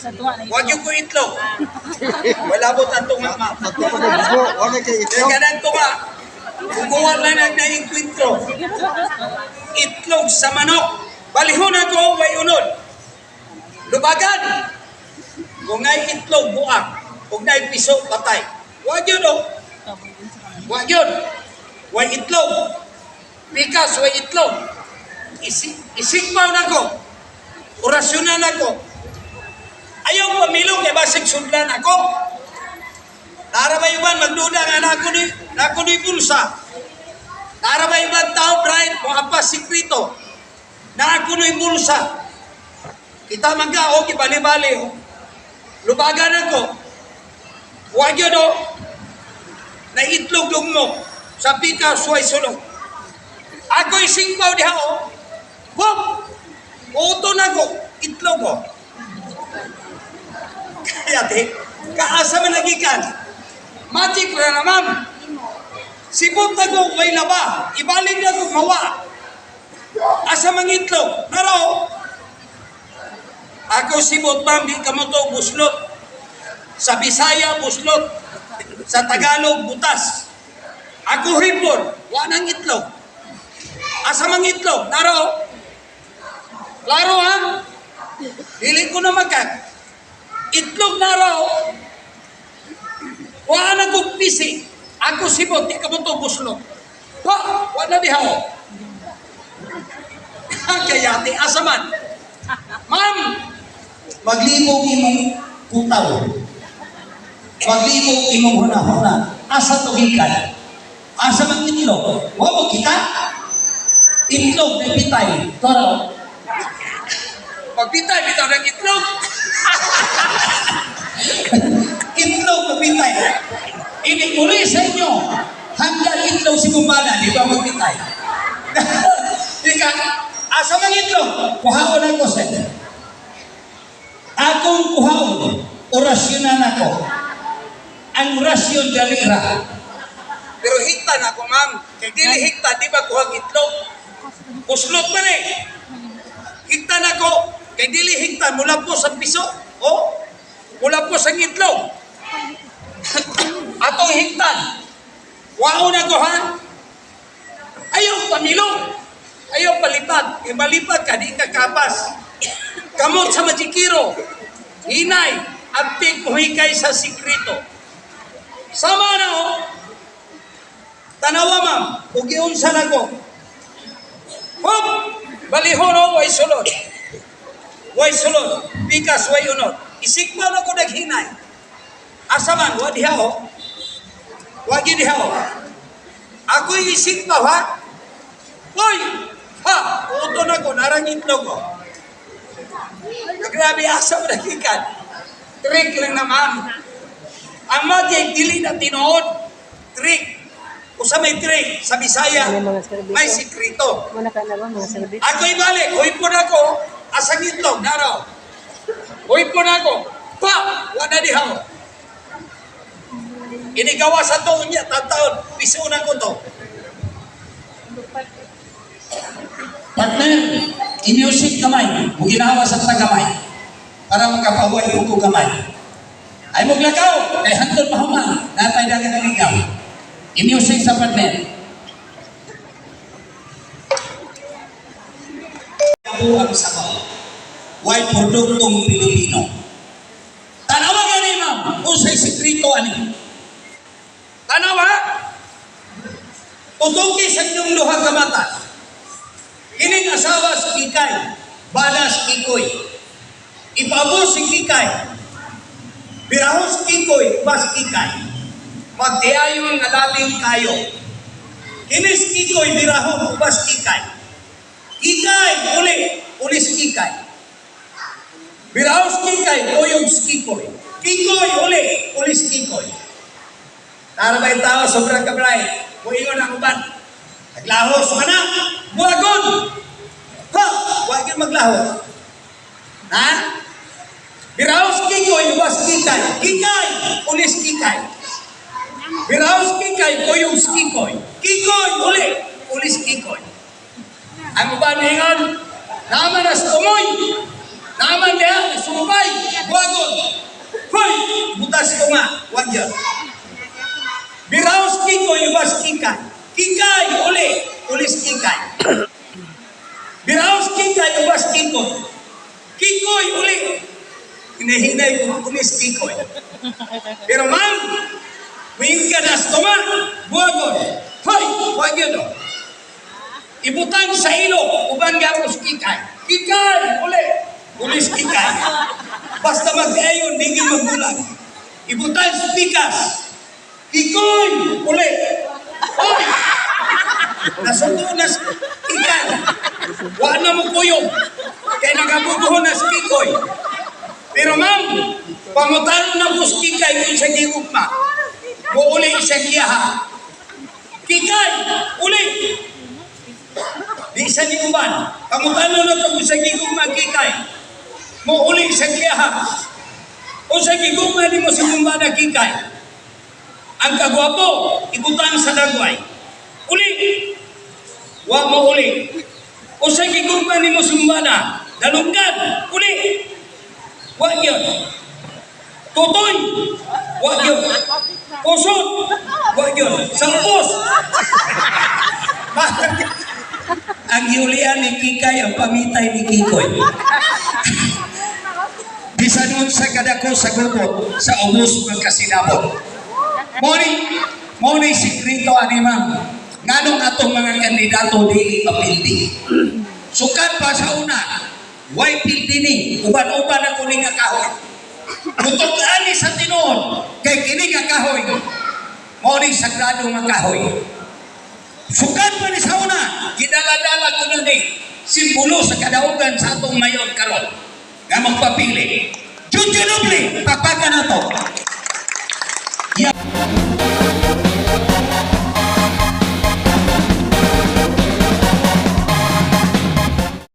Huwag yung ko itlog. Wala mo ang tunga, ma'am. Kaya ganang tunga. Kumuha lang ang naikwintro. Itlog sa manok. Balihon ako, may unod. Lubagan. Kung ngay itlog, buak. Kung ngay piso, patay. Huwag yun, oh. Huwag yun. Huwag itlog. Pikas, huwag itlog. Isikmaw na ko. Orasyonan ako. Ayaw pamilong, kaya basig sundlan ako. Narabayuban, magduda nga nako ni bulsa. Narabayuban tao, Brian, kung apa sikrito. Nako ni bulsa. Kita magka, bali-bali, oh. Lubagan ako. Huwag yun, oh. Naitlog mo. Sa pika, suway sulong. Ako'y singpaw diha, oh. Wop! Uto na ko. Itlog, oh. Kaya, kaasa man nagikan. Magic na naman. Sibot na ko, may laba. Ibalik na ko, mawa. Asa mang itlog. Naro. Ako sibot, ma'am, di ka mo to buslot. Sa Bisaya, buslot. Sa Tagalog, butas. Ako hipon, wanang itlog. Asa mang itlog. Naro. Laro, ha? Dili ko na magkag. Itlog na raw. Wala na kong pisi. Ako sibot, di ka mo ito buslot. Wala di hao. Kaya di asaman. Ma'am, Maglibog imong kutaw. Maglibog imong huna-huna. Asa tugikan. Asa mang itlog. Wa mo kita? Itlog na pitay. Toro. pagpitay, bitaw ng itlog. Itlog na pitay. Inikuli sa inyo. Hanggang itlog si kumbana. Di ba magpitay? Ika, asa mang itlog? Kuhaon ako sa inyo. Akong kuhaon. Orasyonan ako. Ang orasyon dalira. Pero hiktan ako, ma'am. Kaya dili hiktan, di ba kuhag itlog? Puslot man eh. Hiktan ako. Kaya dili hiktan, mula po sa piso. O? Mula po sa itlog. Atong hiktan. Wao na ko, ha? Ayaw pamilong. Ayaw palipat. E malipat ka, di ka kapas. Kamot sa majikiro. Hinay. Abtig muhikay sa sikrito. Sama na, oh. Tanawa, ma'am. Ugiunsa na ko. Hop! Balihon, oh, way sulod. Way sulod. Pikas, way unod. Isikmaw na ko naghinay. Asa man, wa diha, oh. Wagi diha, oh. Ako'y isikmaw, ha? Hoy! Ha! Uto na ko, narangitlog ko. Grabe, asa mo nakikan. Trick lang na, ma'am. Ang magic, dili na tinood. Trick. Kung sa may trick, sa Bisaya, may sikrito. Ako ibalik, huwi po na ako, asang itlog, naraw. Huwi po na ako, pa, wala dihaw. Inigawa sa taon niya, taon, piso na ko to. Partner, imusik kamay. Kung ginawa sa tagamay. Para makapahuay ko kamay. Ay maglakaw, kay hantol mahuman, natay dagat ang ikaw. Imusik sa partner. Ako ang sabaw. White produktong Pilipino. Tanawa gani, ma'am. Usay sikrito ani. Tanawa, tutuki sa inyong luha ka mata. Kining asawa si Kikay, balas Kikoy. Ipabos si Kikay. Birahos Kikoy, bas Kikay. Magdiayon nga dating kayo. Kinis Kikoy, birahos, bas Kikay. Kikay, ulis Kikay. Birahos Kikay, koyong Kikoy. Kikoy, ulis Kikoy. Tara ba yung tao, sobrang kabray. Kuingon ang uban. Naglahos ka na. Buwagon! Ha! Huwag yung maglahos. Ha? Biraos Kikoy, was Kikay. Kikay! Ulis Kikay. Biraos Kikay, koyong Kikoy. Kikoy! Ulis Kikoy. Ang uban hingan, namanas tumoy. Naman niya, sumubay, buwagon. Hoy, butas ko nga, wag yan. Biraos kikoy, ubas kikay. Kikay, ulis kikay. Biraos kikay, ubas kikoy. Kikoy, uli. Hinahinay ko, ulis kikoy. Pero ma'am, wingkanas ko ma, buwagon. Hoy, wag yan o. Ibutang sa ilog, uban gapos kikay. Kikay, ulis kikay. Basta mag-ayon, di ka magbulag. Ibutang sa pikas. Kikoy, Hoy! Nasundo na sa kikay. Wala na mo kuyong. Kaya nagabubuho na sa kikoy. Pero ma'am, pangutalo na mo sa kikay kung siya gigugma. Uli siya giyaha. Kikay, Di isa ni Uban. Pangutalo na ito kung sa gigugma kikay. Mo uli sa kiyaha. O sa gigugma ni mo si Bumbana kikay. Ang kagwapo, ibutang sa dagway. Uli. Wa mo uli. O sa gigugma ni mo si Bumbana, dalunggan. Uli. Wa yun. Tutoy. Wa yun. Pusot. Wa yun. Sampos. Ang yulian ni Kikay, ang pamitay ni Kikoy. Bisanun sa kadako sa gubot, sa ubos magkasinabot. Moni sikrito ani ma'am. Nganong atong mga kandidato di apildi. Sukat pa sa una, why pildi ni? Uban-uban ako ni nga kahoy. Kutok ani sa tinuod, kay kini nga kahoy. Moni sagrado nga kahoy. Sukat pa ni sa una, gidala-dala ko na ni simbolo sa kadaugan sa atong mayon karon nga magpapili. Junjunubli, papakan na to. Yeah.